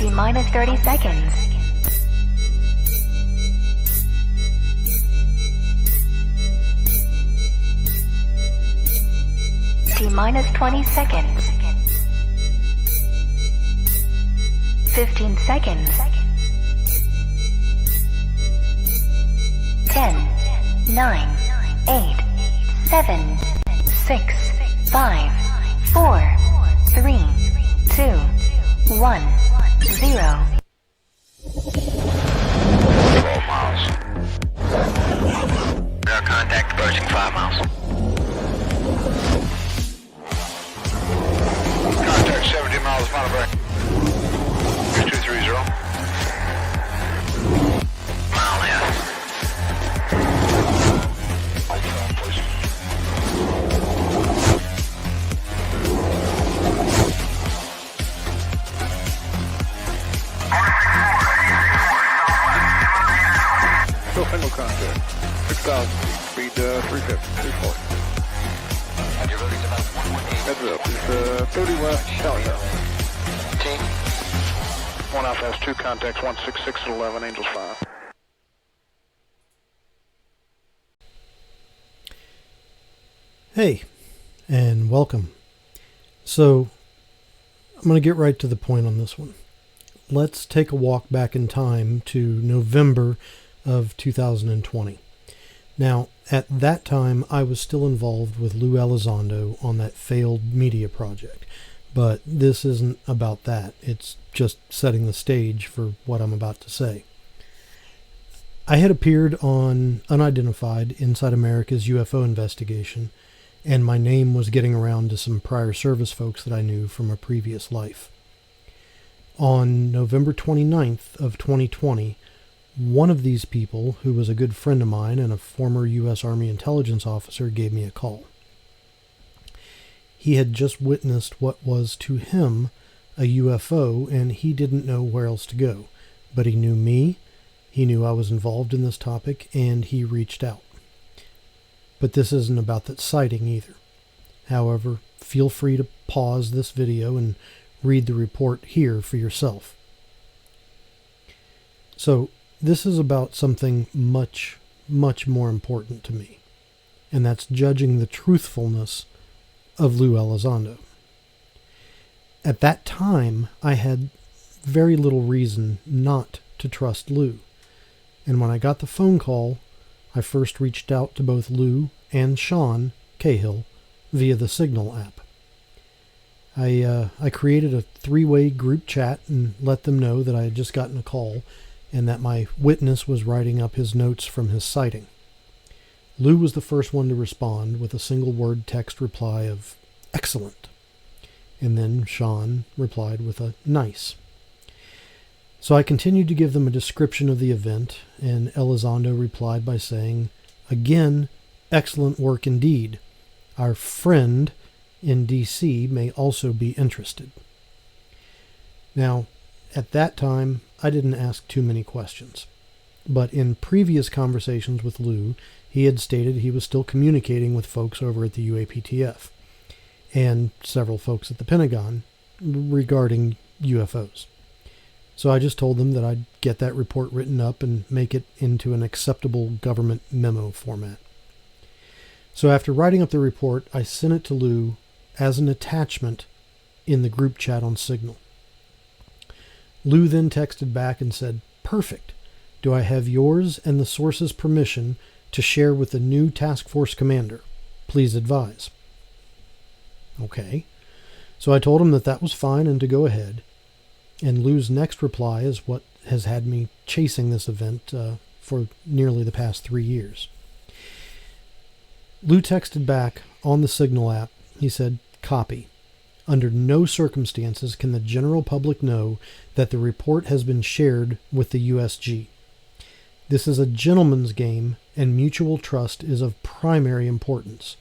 T-minus 30 seconds. T-minus 20 seconds. 15 seconds. 10, 9, 8, 7, 6, 5, 4, 3, 2, 1, 0. 12 miles. No contact approaching 5 miles. Contact 17 miles, Monterey. 230. Mile and a half. Still single contact. 6,000 feet, speed 350, 340. Heads up, it's 30 west, southbound. Team. 1 Alpha has 2 contacts, 166 at 11, Angels 5. Hey, and welcome. So, I'm going to get right to the point on this one. Let's take a walk back in time to November of 2020. Now, at that time, I was still involved with Lue Elizondo on that failed media project. But this isn't about that. It's just setting the stage for what I'm about to say. I had appeared on Unidentified Inside America's UFO investigation, and my name was getting around to some prior service folks that I knew from a previous life. On November 29th of 2020, one of these people, who was a good friend of mine and a former U.S. Army intelligence officer, gave me a call. He had just witnessed what was to him a UFO, and he didn't know where else to go. But he knew me, he knew I was involved in this topic, and he reached out. But this isn't about that sighting either. However, feel free to pause this video and read the report here for yourself. So, this is about something much, much more important to me, and that's judging the truthfulness of Lue Elizondo. At that time, I had very little reason not to trust Lue, and when I got the phone call, I first reached out to both Lue and Sean Cahill via the Signal app. I created a 3-way group chat and let them know that I had just gotten a call and that my witness was writing up his notes from his sighting. Lue was the first one to respond with a single-word text reply of "excellent," and then Sean replied with a "nice." So I continued to give them a description of the event, and Elizondo replied by saying, "Again, excellent work indeed. Our friend in D.C. may also be interested." Now, at that time, I didn't ask too many questions. But in previous conversations with Lue, he had stated he was still communicating with folks over at the UAPTF and several folks at the Pentagon regarding UFOs. So I just told them that I'd get that report written up and make it into an acceptable government memo format. So after writing up the report, I sent it to Lue as an attachment in the group chat on Signal. Lue then texted back and said, "Perfect. Do I have yours and the source's permission to share with the new task force commander? Please advise." Okay. So I told him that that was fine and to go ahead. And Lue's next reply is what has had me chasing this event for nearly the past 3 years. Lue texted back on the Signal app. He said, "Copy. Under no circumstances can the general public know that the report has been shared with the USG. This is a gentleman's game, and mutual trust is of primary importance.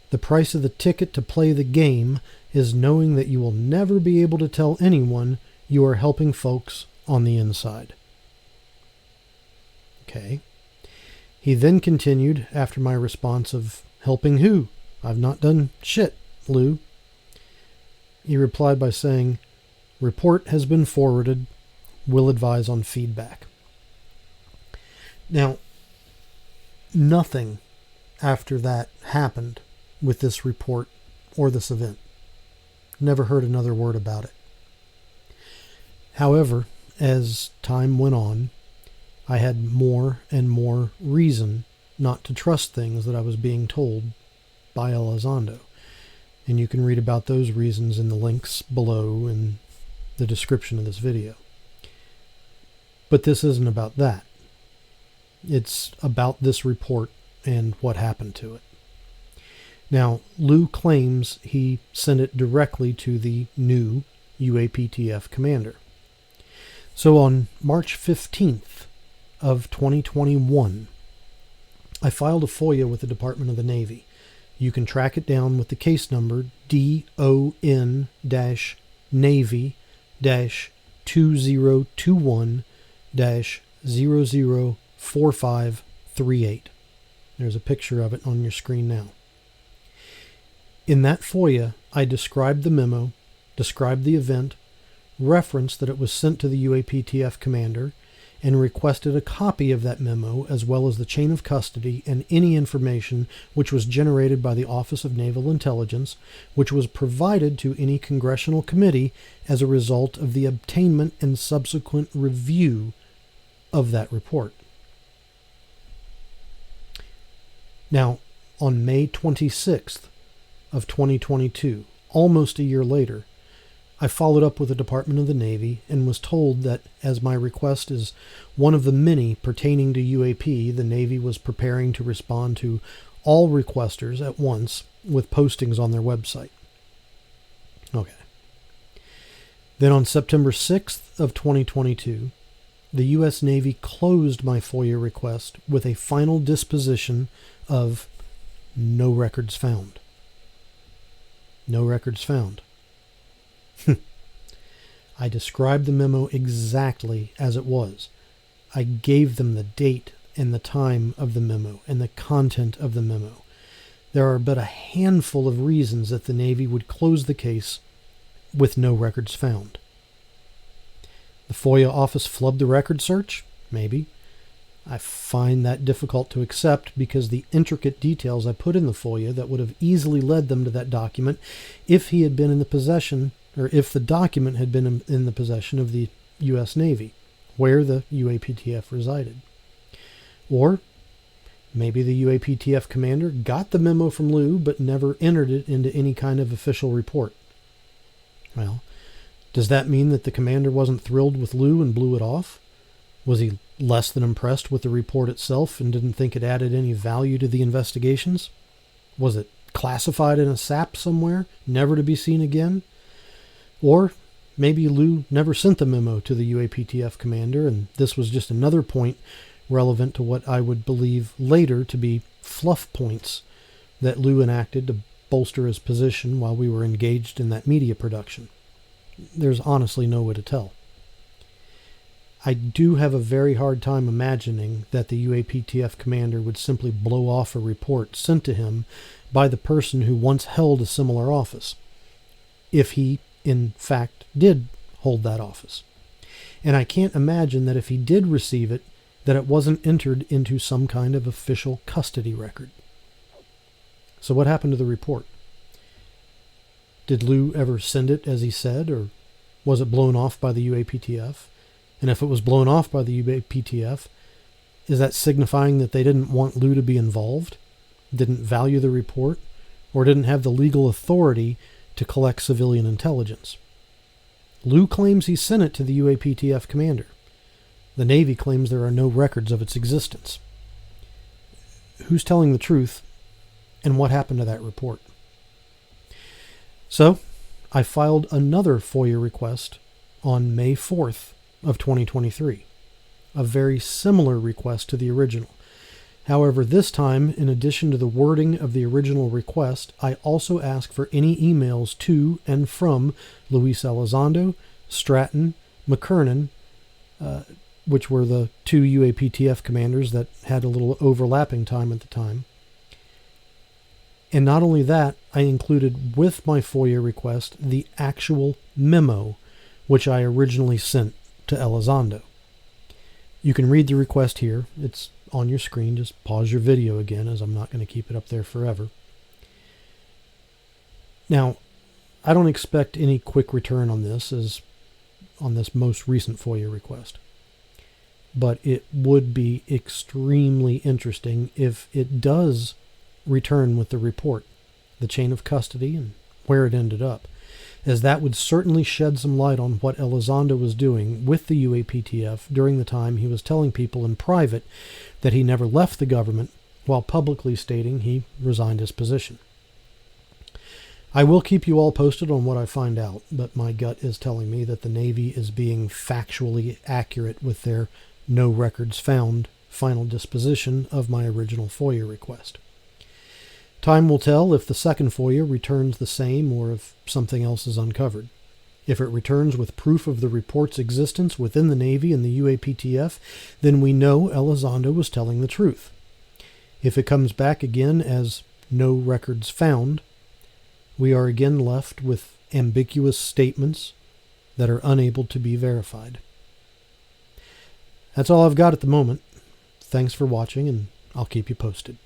The price of the ticket to play the game is knowing that you will never be able to tell anyone you are helping folks on the inside." Okay. He then continued after my response of, "Helping who? I've not done shit, Lue." He replied by saying, "Report has been forwarded. Will advise on feedback. Now, nothing after that happened with this report or this event. Never heard another word about it. However, as time went on, I had more and more reason not to trust things that I was being told by Elizondo. And you can read about those reasons in the links below in the description of this video. But this isn't about that. It's about this report and what happened to it. Now, Lue claims he sent it directly to the new UAPTF Commander. So on March 15th of 2021, I filed a FOIA with the Department of the Navy. You can track it down with the case number DON-Navy-2021-004538. There's a picture of it on your screen now. In that FOIA, I described the memo, described the event, referenced that it was sent to the UAPTF Commander, and requested a copy of that memo as well as the chain of custody and any information which was generated by the Office of Naval Intelligence, which was provided to any congressional committee as a result of the obtainment and subsequent review of that report. Now, on May 26th of 2022, almost a year later, I followed up with the Department of the Navy and was told that as my request is one of the many pertaining to UAP, the Navy was preparing to respond to all requesters at once with postings on their website. Okay. Then on September 6th of 2022, the U.S. Navy closed my FOIA request with a final disposition of no records found. No records found. I described the memo exactly as it was. I gave them the date and the time of the memo and the content of the memo. There are but a handful of reasons that the Navy would close the case with no records found. The FOIA office flubbed the record search? Maybe. I find that difficult to accept because the intricate details I put in the FOIA that would have easily led them to that document if he had been in the possession, or if the document had been in the possession of the U.S. Navy, where the UAPTF resided. Or maybe the UAPTF Commander got the memo from Lue but never entered it into any kind of official report. Well, does that mean that the Commander wasn't thrilled with Lue and blew it off? Was he less than impressed with the report itself and didn't think it added any value to the investigations? Was it classified in a SAP somewhere, never to be seen again? Or maybe Lue never sent the memo to the UAPTF Commander, and this was just another point relevant to what I would believe later to be fluff points that Lue enacted to bolster his position while we were engaged in that media production. There's honestly no way to tell. I do have a very hard time imagining that the UAPTF Commander would simply blow off a report sent to him by the person who once held a similar office, if he, in fact, did hold that office. And I can't imagine that if he did receive it, that it wasn't entered into some kind of official custody record. So what happened to the report? Did Lue ever send it as he said, or was it blown off by the UAPTF? And if it was blown off by the UAPTF, is that signifying that they didn't want Lue to be involved, didn't value the report, or didn't have the legal authority to collect civilian intelligence? Lue claims he sent it to the UAPTF Commander. The Navy claims there are no records of its existence. Who's telling the truth, and what happened to that report? So, I filed another FOIA request on May 4th of 2023, a very similar request to the original. However, this time, in addition to the wording of the original request, I also asked for any emails to and from Lue Elizondo, Stratton, McKernan, which were the two UAPTF commanders that had a little overlapping time at the time. And not only that, I included with my FOIA request the actual memo which I originally sent to Elizondo. You can read the request here. It's on your screen. Just pause your video again, as I'm not going to keep it up there forever. Now, I don't expect any quick return on this most recent FOIA request. But it would be extremely interesting if it does return with the report, the chain of custody, and where it ended up, as that would certainly shed some light on what Elizondo was doing with the UAPTF during the time he was telling people in private that he never left the government, while publicly stating he resigned his position. I will keep you all posted on what I find out, but my gut is telling me that the Navy is being factually accurate with their no records found final disposition of my original FOIA request. Time will tell if the second FOIA returns the same or if something else is uncovered. If it returns with proof of the report's existence within the Navy and the UAPTF, then we know Elizondo was telling the truth. If it comes back again as no records found, we are again left with ambiguous statements that are unable to be verified. That's all I've got at the moment. Thanks for watching, and I'll keep you posted.